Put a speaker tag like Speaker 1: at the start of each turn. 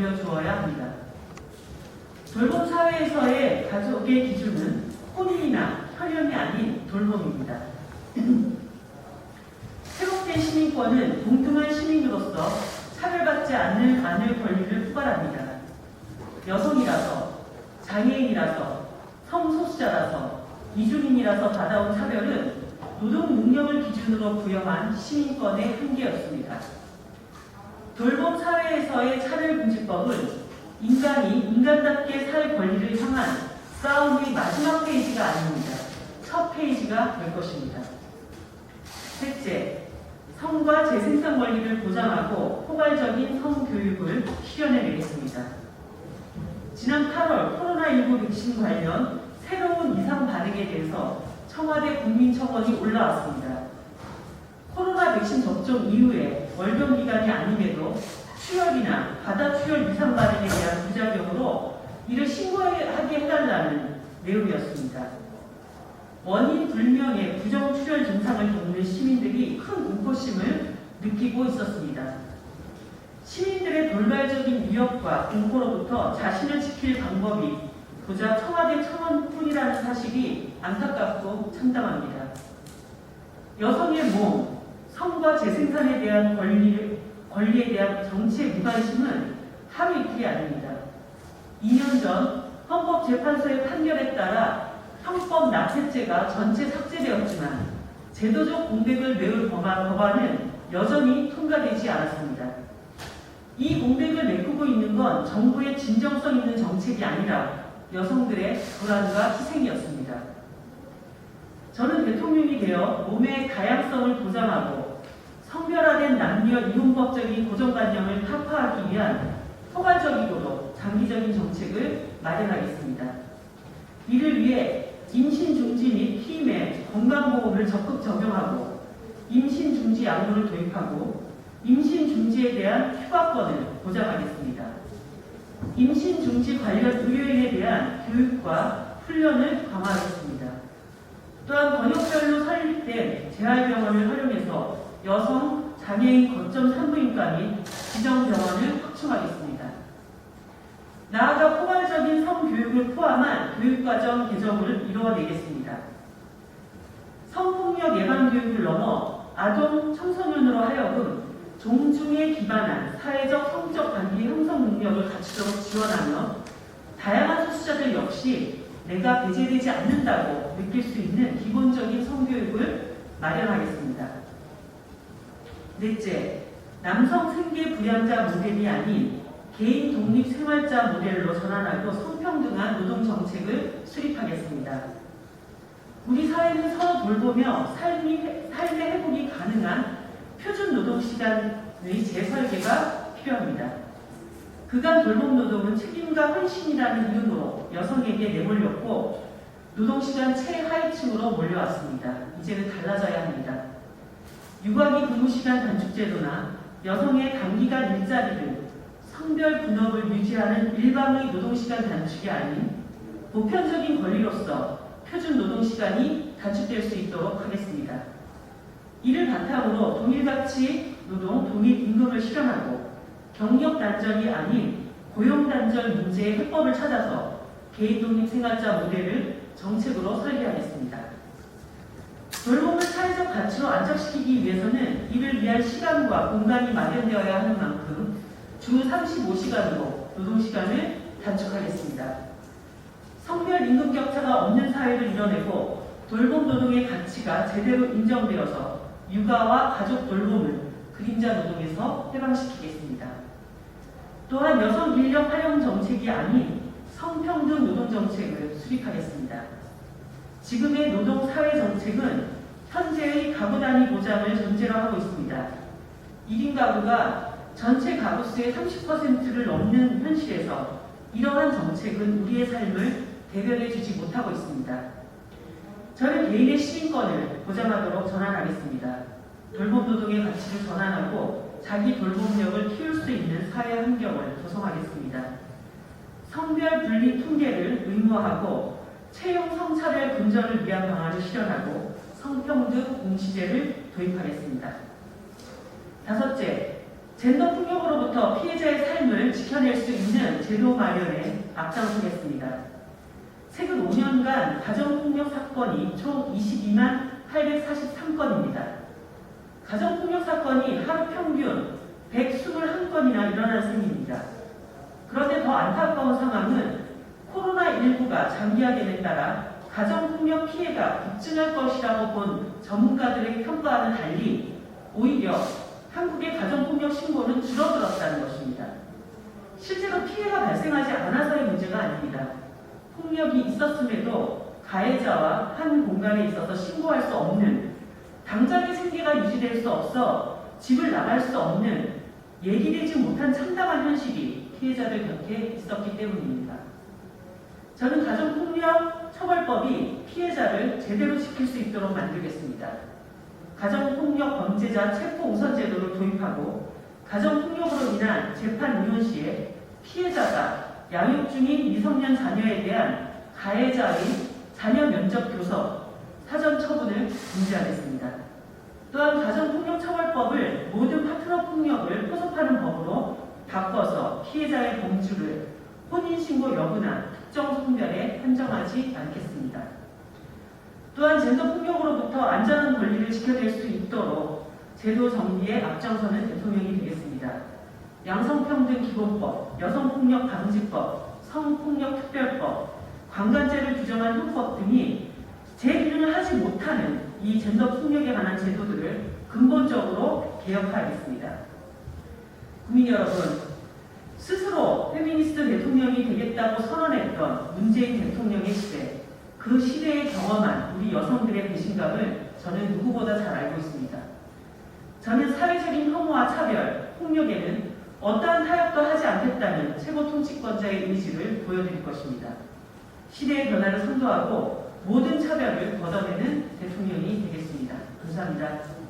Speaker 1: 벌려주어야 합니다. 돌봄 사회에서의 가족의 기준은 혼인이나 혈연이 아닌 돌봄입니다. 회복된 시민권은 동등한 시민으로서 차별받지 않을 권리를 포괄합니다. 여성이라서, 장애인이라서, 성소수자라서, 이주민이라서 받아온 차별은 노동 능력을 기준으로 부여한 시민권의 한계였습니다. 돌봄 사회에서의 차별금지법은 인간이 인간답게 살 권리를 향한 싸움의 마지막 페이지가 아닙니다. 첫 페이지가 될 것입니다. 셋째, 성과 재생산 권리를 보장하고 포괄적인 성교육을 실현해내겠습니다. 지난 8월 코로나19 백신 관련 새로운 이상 반응에 대해서 청와대 국민청원이 올라왔습니다. 코로나 백신 접종 이후에 월병 기간이 아님에도 출혈이나 바다 출혈 이상 반응에 대한 부작용으로 이를 신고하게 해달라는 내용이었습니다. 원인 불명의 부정 출혈 증상을 겪는 시민들이 큰 공포심을 느끼고 있었습니다. 시민들의 돌발적인 위협과 공포로부터 자신을 지킬 방법이 고작 청와대 청원뿐이라는 사실이 안타깝고 참담합니다. 여성의 몸, 성과 재생산에 대한 권리에 대한 정치의 무관심은 하루 이틀이 아닙니다. 2년 전 헌법재판소의 판결에 따라 형법 납세죄가 전체 삭제되었지만 제도적 공백을 메울 법안은 여전히 통과되지 않았습니다. 이 공백을 메꾸고 있는 건 정부의 진정성 있는 정책이 아니라 여성들의 불안과 희생이었습니다. 저는 대통령이 되어 몸의 다양성을 보장하고 성별화된 남녀 이혼법적인 고정관념을 타파하기 위한 포괄적이고도 장기적인 정책을 마련하겠습니다. 이를 위해 임신 중지 및 희임의 건강보험을 적극 적용하고 임신 중지 약물을 도입하고 임신 중지에 대한 휴가권을 보장하겠습니다. 임신 중지 관련 의료인에 대한 교육과 훈련을 강화하겠습니다. 또한 번역별로 설립된 재활병원을 활용해서 여성, 장애인 거점 산부인과 및 지정병원을 확충하겠습니다. 나아가 포괄적인 성교육을 포함한 교육과정 개정을 이루어내겠습니다. 성폭력 예방교육을 넘어 아동, 청소년으로 하여금 존중에 기반한 사회적 성적 관계 형성 능력을 갖추도록 지원하며 다양한 소수자들 역시 내가 배제되지 않는다고 느낄 수 있는 기본적인 성교육을 마련하겠습니다. 넷째, 남성 생계 부양자 모델이 아닌 개인 독립 생활자 모델로 전환하고 성평등한 노동 정책을 수립하겠습니다. 우리 사회는 서로 돌보며 삶의 회복이 가능한 표준 노동시간의 재설계가 필요합니다. 그간 돌봄 노동은 책임과 헌신이라는 이유로 여성에게 내몰렸고 노동시간 최하위층으로 몰려왔습니다. 이제는 달라져야 합니다. 육아기 근무시간 단축제도나 여성의 단기간 일자리를 성별 분업을 유지하는 일방의 노동시간 단축이 아닌 보편적인 권리로서 표준 노동시간이 단축될 수 있도록 하겠습니다. 이를 바탕으로 동일가치 노동, 동일임금을 실현하고 경력 단절이 아닌 고용 단절 문제의 해법을 찾아서 개인 독립 생활자 모델을 정책으로 설계하겠습니다. 돌봄을 사회적 가치로 안착시키기 위해서는 이를 위한 시간과 공간이 마련되어야 하는 만큼 주 35시간으로 노동시간을 단축하겠습니다. 성별 임금 격차가 없는 사회를 이뤄내고 돌봄 노동의 가치가 제대로 인정되어서 육아와 가족 돌봄을 그림자 노동에서 해방시키겠습니다. 또한 여성 인력 활용 정책이 아닌 성평등 노동 정책을 수립하겠습니다. 지금의 노동 사회 정책은 현재의 가구 단위 보장을 전제로 하고 있습니다. 1인 가구가 전체 가구 수의 30%를 넘는 현실에서 이러한 정책은 우리의 삶을 대변해 주지 못하고 있습니다. 저는 개인의 시민권을 보장하도록 전환하겠습니다. 돌봄 노동의 가치를 전환하고 자기 돌봄력을 키울 수 있는 사회 환경을 조성하겠습니다. 성별 분리 통계를 의무화하고 채용 성차별 근절을 위한 방안을 실현하고 성평등 공시제를 도입하겠습니다. 다섯째, 젠더 폭력으로부터 피해자의 삶을 지켜내 지켜낼 수 있는 제도 마련에 앞장서겠습니다. 최근 5년간 가정폭력 사건이 총 22만 843건입니다. 가정폭력 사건이 하루 평균 121건이나 일어나는 셈입니다. 그런데 더 안타까운 상황은 코로나19가 장기화됨에 따라 가정폭력 피해가 급증할 것이라고 본 전문가들의 평가와는 달리 오히려 한국의 가정폭력 신고는 줄어들었다는 것입니다. 실제로 피해가 발생하지 않아서의 문제가 아닙니다. 폭력이 있었음에도 가해자와 한 공간에 있어서 신고할 수 없는, 당장의 생계가 유지될 수 없어 집을 나갈 수 없는 예기되지 못한 참담한 현실이 피해자들 곁에 있었기 때문입니다. 저는 가정폭력 처벌법이 피해자를 제대로 지킬 수 있도록 만들겠습니다. 가정폭력 범죄자 체포 우선 제도를 도입하고 가정폭력으로 인한 재판 운용 시에 피해자가 양육 중인 미성년 자녀에 대한 가해자의 자녀 면접 교섭, 사전 처분을 금지하겠습니다. 또한 가정폭력처벌법을 모든 파트너 폭력을 포섭하는 법으로 바꿔서 피해자의 범주를 혼인신고 여부나 특정 성별에 한정하지 않겠습니다. 또한 젠더폭력으로부터 안전한 권리를 지켜낼 수 있도록 제도 정비에 앞장서는 대통령이 되겠습니다. 양성평등기본법, 여성폭력방지법, 성폭력특별법, 관관죄를 규정한 형법 등이 제 기능을 하지 못하는 이 젠더 폭력에 관한 제도들을 근본적으로 개혁하겠습니다. 국민 여러분, 스스로 페미니스트 대통령이 되겠다고 선언했던 문재인 대통령의 시대, 그 시대에 경험한 우리 여성들의 배신감을 저는 누구보다 잘 알고 있습니다. 저는 사회적인 혐오와 차별, 폭력에는 어떠한 타협도 하지 않겠다는 최고 통치권자의 의지를 보여드릴 것입니다. 시대의 변화를 선도하고 모든 차별을 걷어내는 대통령이 되겠습니다. 감사합니다.